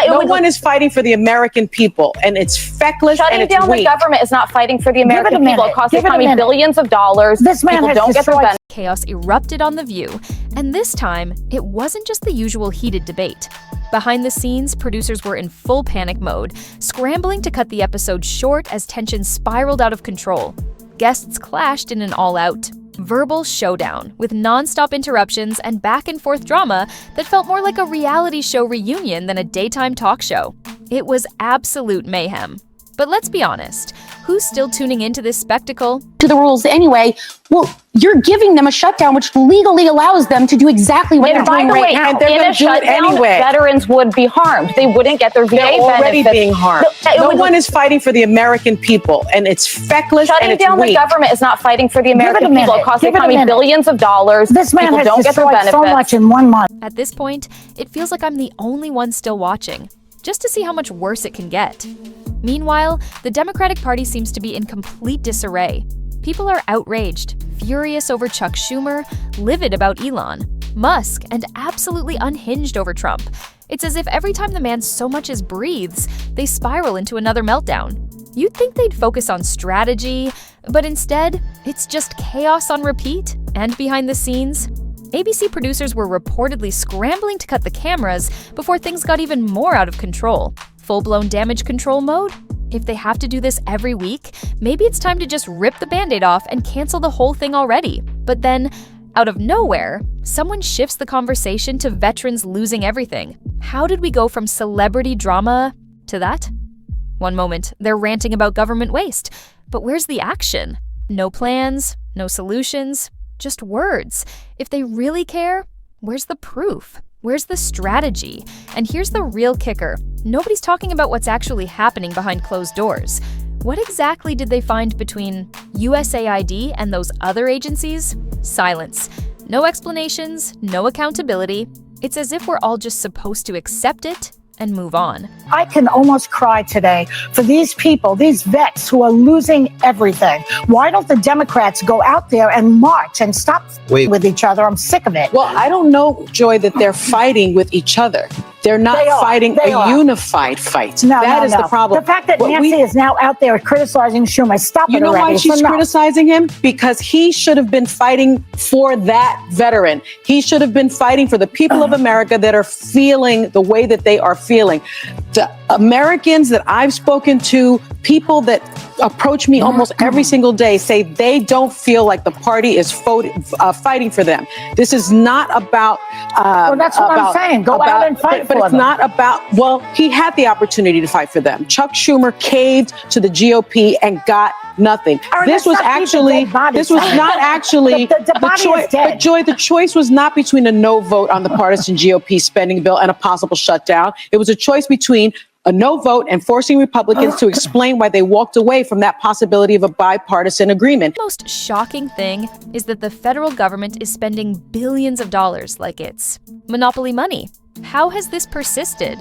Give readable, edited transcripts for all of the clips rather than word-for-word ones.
No one is fighting for the American people, and it's feckless and it's Shutting down weak. the government is not fighting for the American people. It costs the economy billions of dollars. This man People don't get their benefits. Chaos erupted on The View, and this time, it wasn't just the usual heated debate. Behind the scenes, producers were in full panic mode, scrambling to cut the episode short as tension spiraled out of control. Guests clashed in an all-out, verbal showdown with non-stop interruptions and back-and-forth drama that felt more like a reality show reunion than a daytime talk show. It was absolute mayhem. But let's be honest, who's still tuning into this spectacle? To the rules anyway, well, you're giving them a shutdown, which legally allows them to do exactly what they're doing right now. And they're in a shutdown, veterans would be harmed. They wouldn't get their VA benefits. They're already being harmed. No one is fighting for the American people, and it's feckless and it's Shutting down weak. the government is not fighting for the American people. It costs the economy billions of dollars. This man has don't get their destroyed benefits. so much in 1 month. At this point, it feels like I'm the only one still watching, just to see how much worse it can get. Meanwhile, the Democratic Party seems to be in complete disarray. People are outraged, furious over Chuck Schumer, livid about Elon, Musk, and absolutely unhinged over Trump. It's as if every time the man so much as breathes, they spiral into another meltdown. You'd think they'd focus on strategy, but instead, it's just chaos on repeat and behind the scenes. ABC producers were reportedly scrambling to cut the cameras before things got even more out of control. Full-blown damage control mode? If they have to do this every week, maybe it's time to just rip the Band-Aid off and cancel the whole thing already. But then, out of nowhere, someone shifts the conversation to veterans losing everything. How did we go from celebrity drama to that? One moment, they're ranting about government waste. But where's the action? No plans, no solutions, just words. If they really care, where's the proof? Where's the strategy? And here's the real kicker. Nobody's talking about what's actually happening behind closed doors. What exactly did they find between USAID and those other agencies? Silence. No explanations, no accountability. It's as if we're all just supposed to accept it and move on. I can almost cry today for these people, these vets who are losing everything. Why don't the Democrats go out there and march and stop with each other? I'm sick of it. Well, I don't know, Joy, that they're fighting with each other. They're not fighting a unified fight. That is the problem. The fact that Nancy is now out there criticizing Schumer, stop it already. You know why she's criticizing him? Because he should have been fighting for that veteran. He should have been fighting for the people of America that are feeling the way that they are feeling. The Americans that I've spoken to, people that approach me almost every single day, say they don't feel like the party is fighting for them. This is not about... well, that's what I'm saying. Go out and fight for them. But it's not about... Well, he had the opportunity to fight for them. Chuck Schumer caved to the GOP and got nothing. This was not actually the choice. But Joy, the choice was not between a no vote on the partisan GOP spending bill and a possible shutdown. It was a choice between a no vote and forcing Republicans to explain why they walked away from that possibility of a bipartisan agreement. The most shocking thing is that the federal government is spending billions of dollars like it's monopoly money. How has this persisted?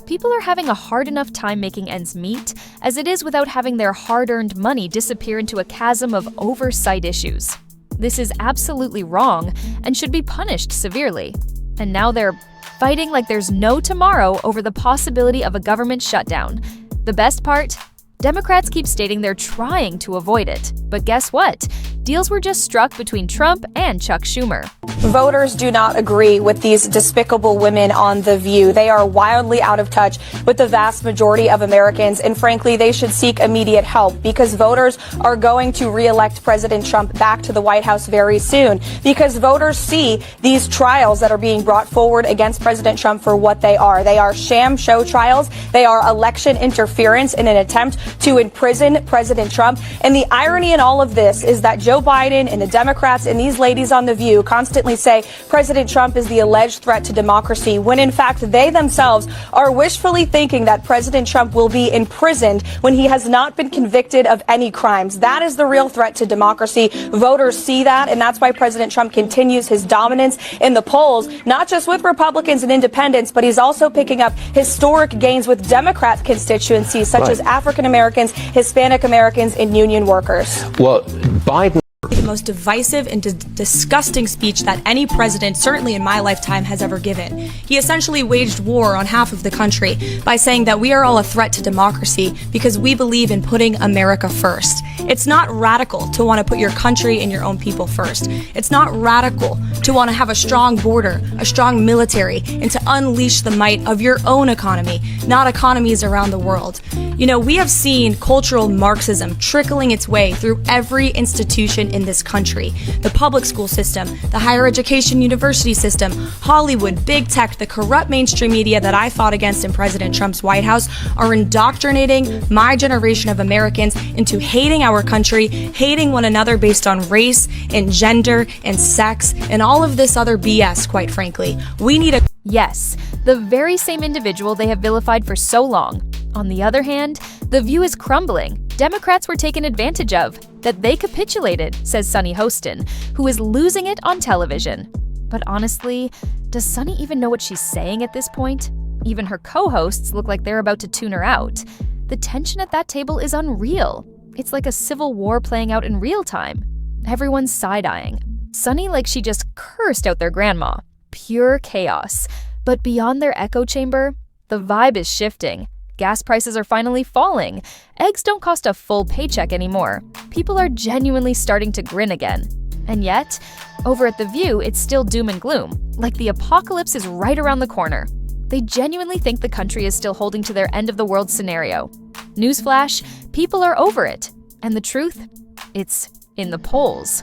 People are having a hard enough time making ends meet as it is without having their hard-earned money disappear into a chasm of oversight issues. This is absolutely wrong and should be punished severely. And now they're fighting like there's no tomorrow over the possibility of a government shutdown. The best part? Democrats keep stating they're trying to avoid it. But guess what? Deals were just struck between Trump and Chuck Schumer. Voters do not agree with these despicable women on The View. They are wildly out of touch with the vast majority of Americans, and frankly, they should seek immediate help because voters are going to re-elect President Trump back to the White House very soon because voters see these trials that are being brought forward against President Trump for what they are. They are sham show trials. They are election interference in an attempt to imprison President Trump. And the irony in all of this is that Joe Biden and the Democrats and these ladies on The View constantly say President Trump is the alleged threat to democracy, when in fact they themselves are wishfully thinking that President Trump will be imprisoned when he has not been convicted of any crimes. That is the real threat to democracy. Voters see that, and that's why President Trump continues his dominance in the polls, not just with Republicans and independents, but he's also picking up historic gains with Democrat constituencies such as African Americans, Hispanic Americans, and union workers. Well, Biden The most divisive and disgusting speech that any president, certainly in my lifetime, has ever given. He essentially waged war on half of the country by saying that we are all a threat to democracy because we believe in putting America first. It's not radical to want to put your country and your own people first. It's not radical to want to have a strong border, a strong military, and to unleash the might of your own economy, not economies around the world. You know, we have seen cultural Marxism trickling its way through every institution in this country. The public school system, the higher education university system, Hollywood, big tech, the corrupt mainstream media that I fought against in President Trump's White House are indoctrinating my generation of Americans into hating our country, hating one another based on race and gender and sex and all of this other BS, quite frankly. We need a... Yes, the very same individual they have vilified for so long. On the other hand, the View is crumbling. Democrats were taken advantage of, that they capitulated, says Sunny Hostin, who is losing it on television. But honestly, does Sunny even know what she's saying at this point? Even her co-hosts look like they're about to tune her out. The tension at that table is unreal. It's like a civil war playing out in real time. Everyone's side-eyeing. Sunny like she just cursed out their grandma. Pure chaos. But beyond their echo chamber, the vibe is shifting. Gas prices are finally falling. Eggs don't cost a full paycheck anymore. People are genuinely starting to grin again. And yet, over at The View, it's still doom and gloom, like the apocalypse is right around the corner. They genuinely think the country is still holding to their end-of-the-world scenario. Newsflash, people are over it. And the truth? It's in the polls.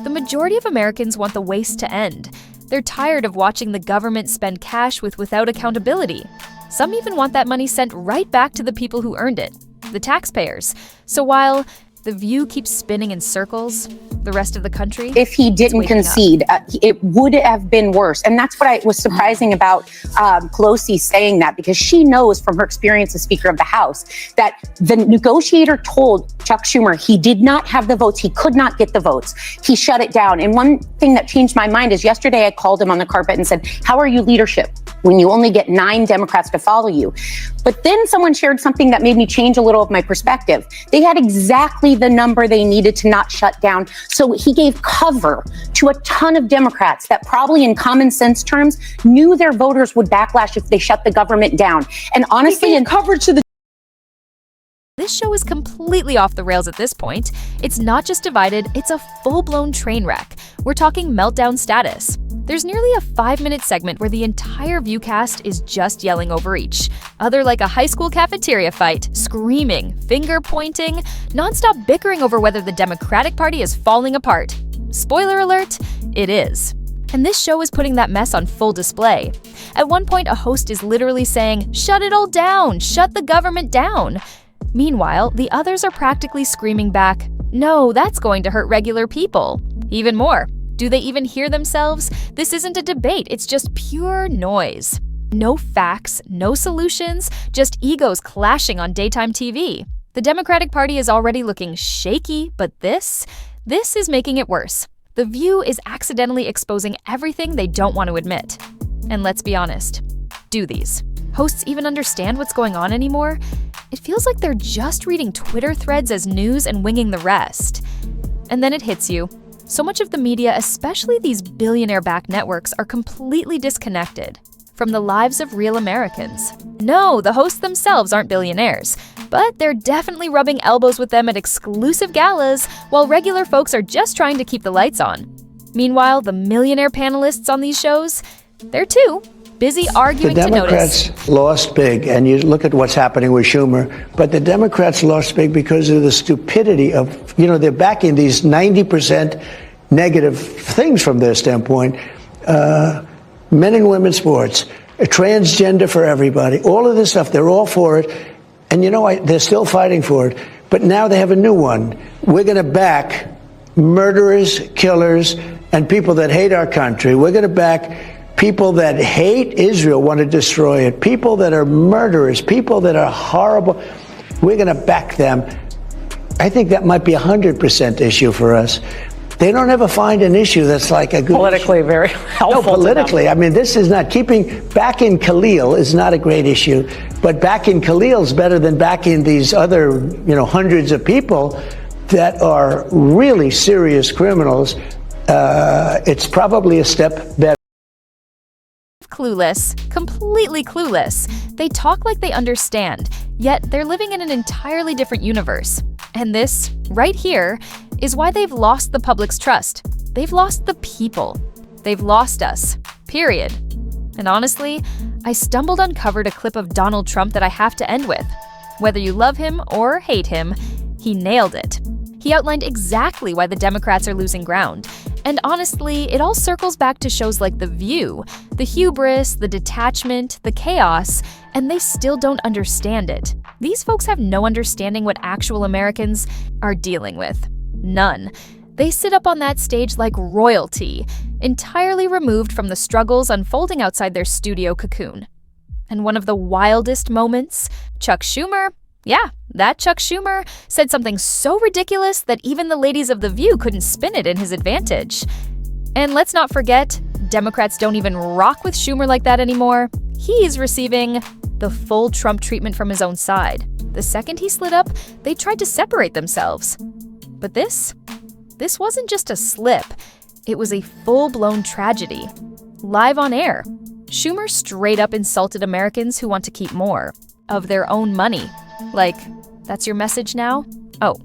The majority of Americans want the waste to end. They're tired of watching the government spend cash without accountability. Some even want that money sent right back to the people who earned it, the taxpayers. So while The View keeps spinning in circles, the rest of the country... If he didn't concede, it would have been worse. And that's what was surprising about Pelosi saying that, because she knows from her experience as Speaker of the House that the negotiator told Chuck Schumer he did not have the votes. He could not get the votes. He shut it down. And one thing that changed my mind is yesterday I called him on the carpet and said, how are you leadership when you only get 9 Democrats to follow you? But then someone shared something that made me change a little of my perspective. They had exactly the number they needed to not shut down. So he gave cover to a ton of Democrats that probably in common sense terms knew their voters would backlash if they shut the government down. And honestly, in coverage to the... This show is completely off the rails at this point. It's not just divided, it's a full-blown train wreck. We're talking meltdown status. There's nearly a 5-minute segment where the entire View cast is just yelling over each other like a high school cafeteria fight, screaming, finger-pointing, nonstop bickering over whether the Democratic Party is falling apart. Spoiler alert, it is. And this show is putting that mess on full display. At one point, a host is literally saying, "Shut it all down! Shut the government down!" Meanwhile, the others are practically screaming back, "No, that's going to hurt regular people." Even more. Do they even hear themselves? This isn't a debate, it's just pure noise. No facts, no solutions, just egos clashing on daytime TV. The Democratic Party is already looking shaky, but this is making it worse. The View is accidentally exposing everything they don't want to admit. And let's be honest, do these hosts even understand what's going on anymore? It feels like they're just reading Twitter threads as news and winging the rest. And then it hits you. So much of the media, especially these billionaire-backed networks, are completely disconnected from the lives of real Americans. No, the hosts themselves aren't billionaires, but they're definitely rubbing elbows with them at exclusive galas while regular folks are just trying to keep the lights on. Meanwhile, the millionaire panelists on these shows, they're too busy arguing to notice. The Democrats lost big, and you look at what's happening with Schumer, but the Democrats lost big because of the stupidity of, they're backing these 90% negative things from their standpoint. Men and women's sports, transgender for everybody, all of this stuff, they're all for it. And they're still fighting for it. But now they have a new one. We're going to back murderers, killers, and people that hate our country. We're going to back people that hate Israel, want to destroy it, people that are murderers, people that are horrible. We're going to back them. I think that might be a 100% issue for us. They don't ever find an issue that's like a good politically issue. Very helpful. No, politically. I mean, this is not backing Khalil is not a great issue, but backing Khalil is better than backing these other, hundreds of people. that are really serious criminals, it's probably a step better. Clueless, completely clueless. They talk like they understand, yet they're living in an entirely different universe. And this, right here, is why they've lost the public's trust. They've lost the people. They've lost us. Period. And honestly, I uncovered a clip of Donald Trump that I have to end with. Whether you love him or hate him, he nailed it. He outlined exactly why the Democrats are losing ground. And honestly, it all circles back to shows like The View, the hubris, the detachment, the chaos, and they still don't understand it. These folks have no understanding what actual Americans are dealing with. None. They sit up on that stage like royalty, entirely removed from the struggles unfolding outside their studio cocoon. And one of the wildest moments, Chuck Schumer, yeah, that Chuck Schumer, said something so ridiculous that even the ladies of The View couldn't spin it in his advantage. And let's not forget, Democrats don't even rock with Schumer like that anymore. He's receiving the full Trump treatment from his own side. The second he slid up, they tried to separate themselves. But this wasn't just a slip. It was a full-blown tragedy. Live on air, Schumer straight up insulted Americans who want to keep more of their own money. Like, that's your message now? Oh,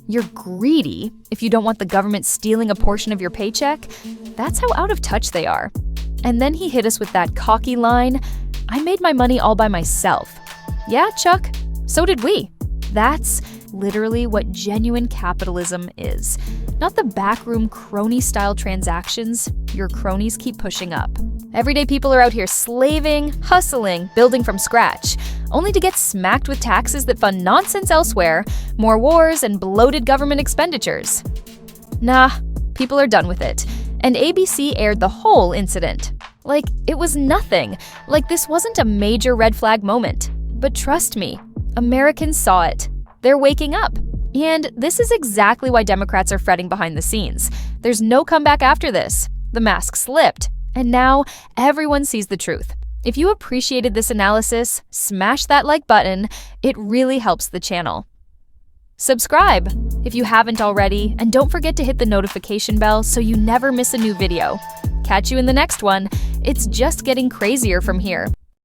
you're greedy if you don't want the government stealing a portion of your paycheck? That's how out of touch they are. And then he hit us with that cocky line, "I made my money all by myself." Yeah, Chuck, so did we. That's literally what genuine capitalism is. Not the backroom crony-style transactions your cronies keep pushing up. Everyday people are out here slaving, hustling, building from scratch, only to get smacked with taxes that fund nonsense elsewhere, more wars, and bloated government expenditures. Nah, people are done with it. And ABC aired the whole incident. Like, it was nothing. Like, this wasn't a major red flag moment. But trust me, Americans saw it. They're waking up. And this is exactly why Democrats are fretting behind the scenes. There's no comeback after this. The mask slipped. And now everyone sees the truth. If you appreciated this analysis, smash that like button. It really helps the channel. Subscribe if you haven't already, and don't forget to hit the notification bell so you never miss a new video. Catch you in the next one. It's just getting crazier from here.